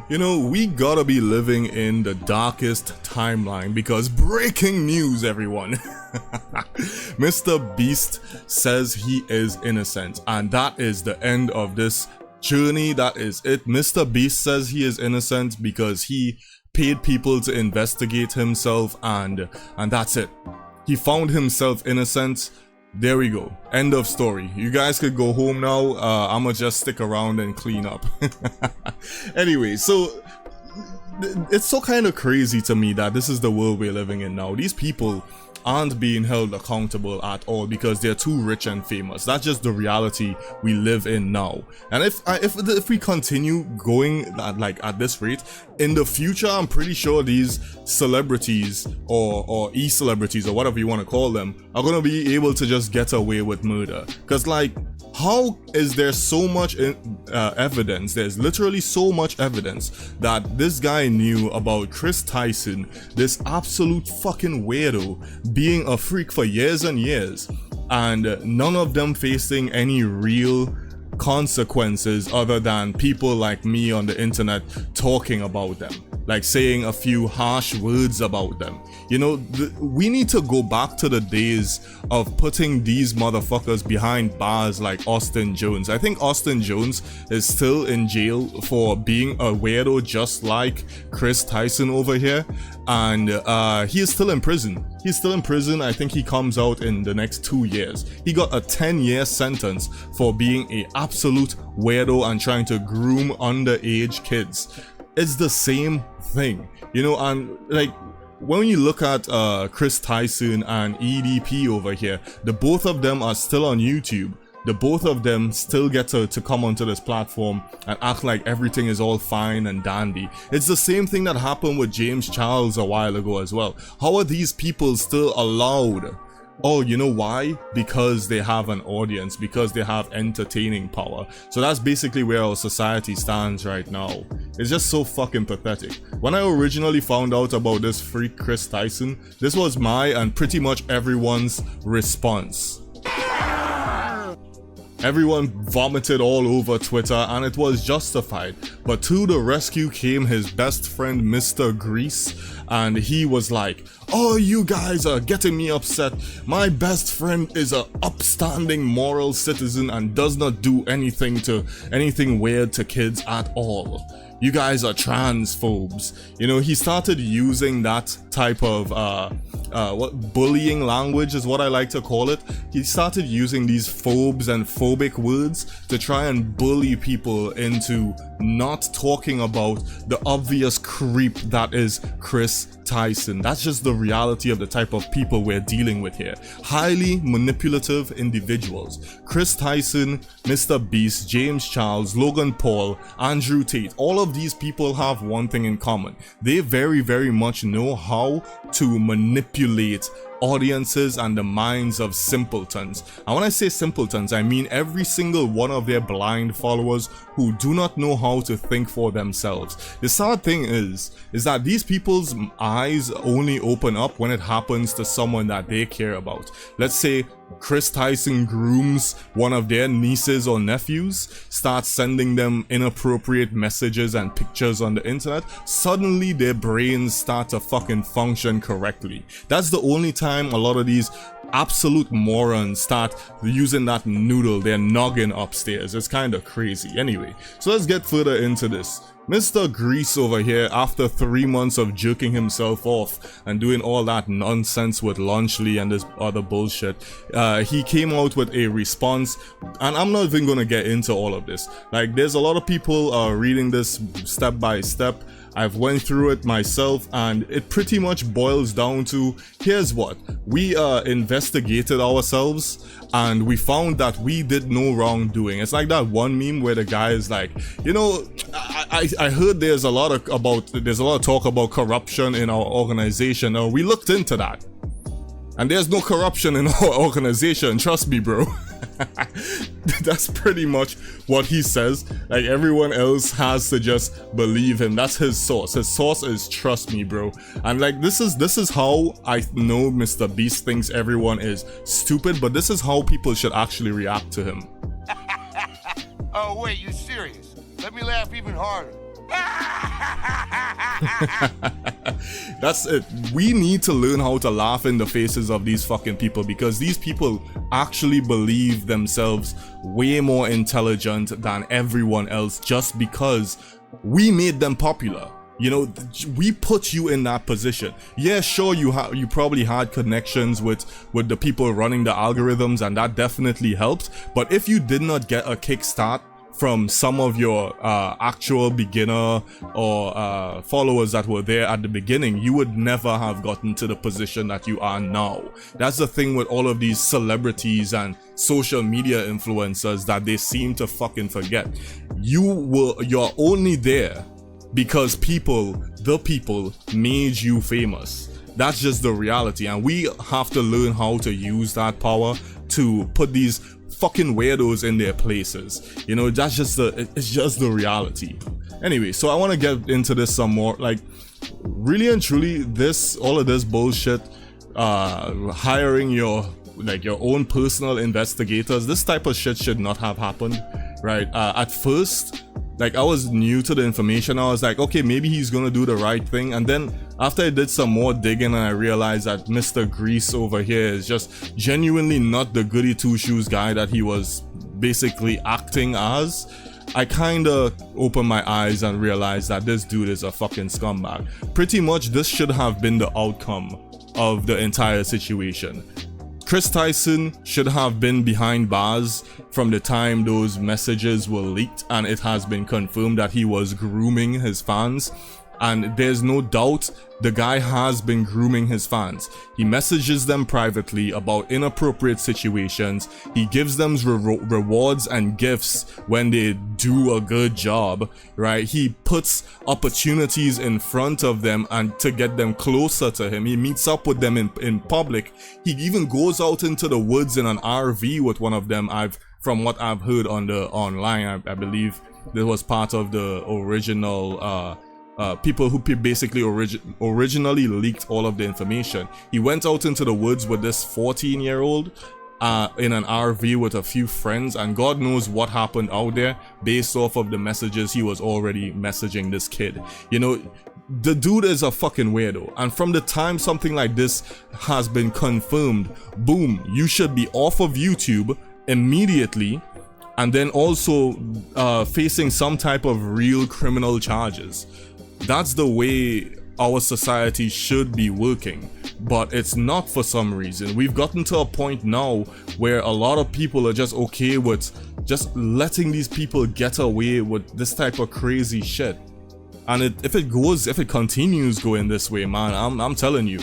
You know, we gotta be living in the darkest timeline because breaking news, everyone. Mr. Beast says he is innocent, and that is the end of this journey. That is it. Mr. Beast says he is innocent because he paid people to investigate himself, and that's it. He found himself innocent. There we go. End of story. You guys could go home now. I'ma just stick around and clean up. Anyway, so it's so kind of crazy to me that this is the world we're living in now. These people aren't being held accountable at all because they're too rich and famous. That's just the reality we live in now. And if we continue going at this rate in the future, I'm pretty sure these celebrities or e-celebrities or whatever you want to call them are gonna be able to just get away with murder. Cause like, how is there so much evidence? There's literally so much evidence that this guy knew about Chris Tyson, this absolute fucking weirdo, being a freak for years and years, and none of them facing any real consequences other than people like me on the internet talking about them, like saying a few harsh words about them. You know, we need to go back to the days of putting these motherfuckers behind bars like Austin Jones. I think Austin Jones is still in jail for being a weirdo just like Chris Tyson over here, and he is still in prison. He's still in prison. I think he comes out in the next 2 years. He got a 10-year sentence for being an absolute weirdo and trying to groom underage kids. It's the same thing, you know. And like, when you look at Chris Tyson and EDP over here, the both of them are still on YouTube. The both of them still get to come onto this platform and act like everything is all fine and dandy. It's the same thing that happened with James Charles a while ago as well. How are these people still allowed? Oh, you know why? Because they have an audience, because they have entertaining power. So that's basically where our society stands right now. It's just so fucking pathetic. When I originally found out about this freak Chris Tyson, this was my and pretty much everyone's response. Everyone vomited all over Twitter, and it was justified. But to the rescue came his best friend, Mr. Grease, and he was like, "Oh, you guys are getting me upset. My best friend is an upstanding moral citizen and does not do anything weird to kids at all. You guys are transphobes." You know, he started using that type of bullying language is what I like to call it. He started using these phobes and phobic words to try and bully people into not talking about the obvious creep that is Chris Tyson. That's just the reality of the type of people we're dealing with here. Highly manipulative individuals. Chris Tyson, Mr. Beast, James Charles, Logan Paul, Andrew Tate. All of these people have one thing in common. They very, very much know how to manipulate audiences and the minds of simpletons. And when I say simpletons, I mean every single one of their blind followers who do not know how to think for themselves. The sad thing is that these people's eyes only open up when it happens to someone that they care about. Let's say Chris Tyson grooms one of their nieces or nephews, starts sending them inappropriate messages and pictures on the internet. Suddenly their brains start to fucking function correctly. That's the only time a lot of these absolute morons start using that noodle, their noggin upstairs. It's kind of crazy. Anyway, so let's get further into this. Mr. Grease over here, after 3 months of jerking himself off and doing all that nonsense with Launchley and this other bullshit, he came out with a response, and I'm not even gonna get into all of this. Like, there's a lot of people reading this step by step. I've went through it myself, and it pretty much boils down to, here's what. We investigated ourselves, and we found that we did no wrongdoing. It's like that one meme where the guy is like, you know, I heard there's a lot of talk about corruption in our organization. We looked into that, and there's no corruption in our organization. Trust me, bro. That's pretty much what he says. Like, everyone else has to just believe him. That's his source. His source is trust me, bro. And like, this is how I know Mr. Beast thinks everyone is stupid, but this is how people should actually react to him. Oh wait, you serious? Let me laugh even harder. That's it. We need to learn how to laugh in the faces of these fucking people, because these people actually believe themselves way more intelligent than everyone else just because we made them popular. You know, we put you in that position. Yeah, sure, you probably had connections with the people running the algorithms, and that definitely helped. But if you did not get a kickstart from some of your actual beginner or followers that were there at the beginning, you would never have gotten to the position that you are now. That's the thing with all of these celebrities and social media influencers that they seem to fucking forget. You're only there because the people made you famous. That's just the reality, and we have to learn how to use that power to put these fucking weirdos in their places. You know, it's just the reality. Anyway, so I want to get into this some more. Like, really and truly, all of this bullshit, hiring your own personal investigators, this type of shit should not have happened, right? At first, like, I was new to the information. I was like, okay, maybe he's gonna do the right thing. And then after I did some more digging and I realized that Mr. Grease over here is just genuinely not the goody two-shoes guy that he was basically acting as, I kinda opened my eyes and realized that this dude is a fucking scumbag. Pretty much this should have been the outcome of the entire situation. Chris Tyson should have been behind bars from the time those messages were leaked, and it has been confirmed that he was grooming his fans. And there's no doubt the guy has been grooming his fans. He messages them privately about inappropriate situations. He gives them rewards and gifts when they do a good job, right? He puts opportunities in front of them and to get them closer to him. He meets up with them in public. He even goes out into the woods in an RV with one of them. From what I've heard on the online, I believe this was part of the original people who basically originally leaked all of the information. He went out into the woods with this 14-year-old in an RV with a few friends, and God knows what happened out there based off of the messages he was already messaging this kid. You know, the dude is a fucking weirdo, and from the time something like this has been confirmed, boom, you should be off of YouTube immediately, and then also facing some type of real criminal charges. That's the way our society should be working, but it's not for some reason. We've gotten to a point now where a lot of people are just okay with just letting these people get away with this type of crazy shit. And if it continues going this way, man, I'm telling you,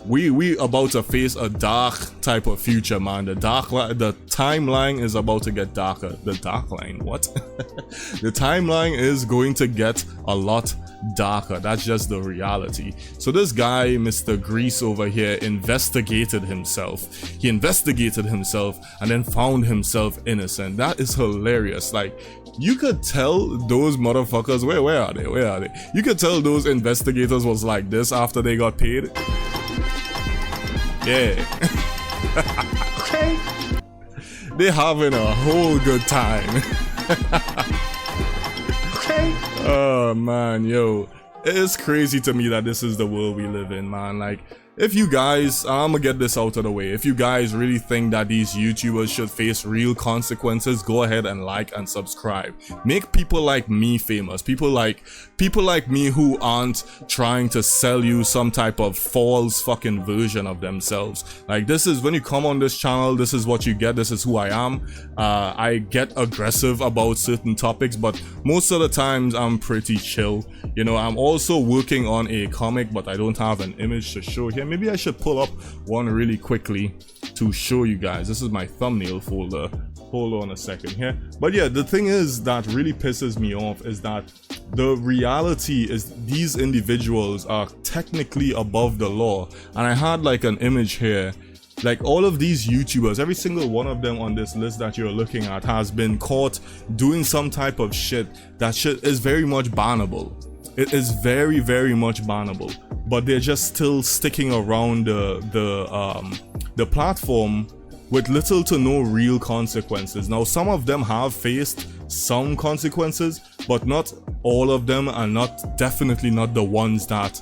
we about to face a dark type of future, man. The timeline is about to get darker. The dark line, what? The timeline is going to get a lot darker. That's just the reality. So this guy, Mr. Grease over here, investigated himself. He investigated himself and then found himself innocent. That is hilarious. Like, you could tell those motherfuckers, where are they? You could tell those investigators was like this after they got paid. Yeah. Okay. They're having a whole good time. Okay. Oh man, yo. It's crazy to me that this is the world we live in, man. Like, if you guys, I'm gonna get this out of the way. If you guys really think that these YouTubers should face real consequences, go ahead and like and subscribe. Make people like me famous. People like me who aren't trying to sell you some type of false fucking version of themselves. Like, this is when you come on this channel, this is what you get. This is who I am. I get aggressive about certain topics, but most of the times I'm pretty chill. You know, I'm also working on a comic, but I don't have an image to show here. Maybe I should pull up one really quickly to show you guys. This is my thumbnail folder. Hold on a second here. But yeah, the thing is that really pisses me off is that the reality is these individuals are technically above the law. And I had like an image here. Like, all of these YouTubers, every single one of them on this list that you're looking at has been caught doing some type of shit. That shit is very much bannable. It is very, very much bannable, but they're just still sticking around the platform with little to no real consequences. Now, some of them have faced some consequences, but not all of them, and definitely not the ones that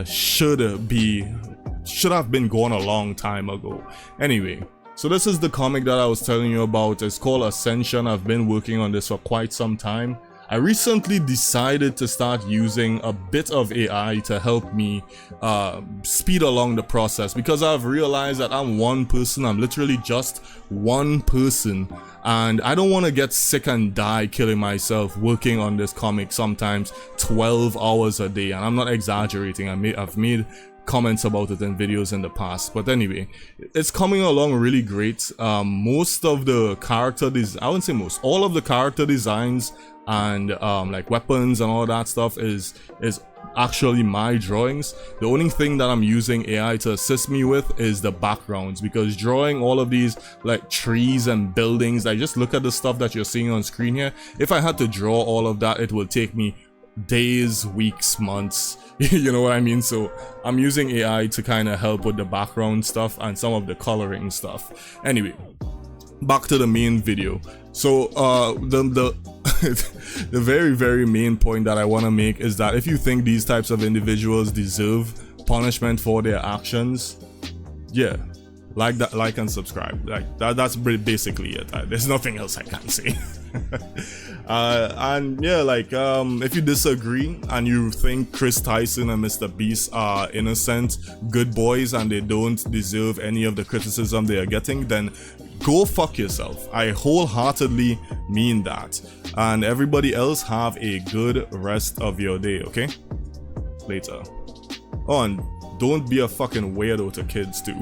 should have been gone a long time ago. Anyway, so this is the comic that I was telling you about. It's called Ascension. I've been working on this for quite some time. I recently decided to start using a bit of AI to help me speed along the process, because I've realized that I'm one person. I'm literally just one person, and I don't want to get sick and die killing myself working on this comic, sometimes 12 hours a day, and I'm not exaggerating. I've made comments about it in videos in the past. But anyway, it's coming along really great. Most of the character I wouldn't say most, all of the character designs and like weapons and all that stuff is actually my drawings. The only thing that I'm using AI to assist me with is the backgrounds, because drawing all of these like trees and buildings, like just look at the stuff that you're seeing on screen here. If I had to draw all of that, it would take me days, weeks, months, you know what I mean? So I'm using AI to kind of help with the background stuff and some of the coloring stuff. Anyway, back to the main video. So the the very main point that I want to make is that if you think these types of individuals deserve punishment for their actions, yeah, like and subscribe. Like that's basically it. There's nothing else I can say. And yeah, like if you disagree and you think Chris Tyson and Mr. Beast are innocent, good boys, and they don't deserve any of the criticism they are getting, then go fuck yourself. I wholeheartedly mean that. And everybody else, have a good rest of your day, okay? Later. Oh, and don't be a fucking weirdo to kids too.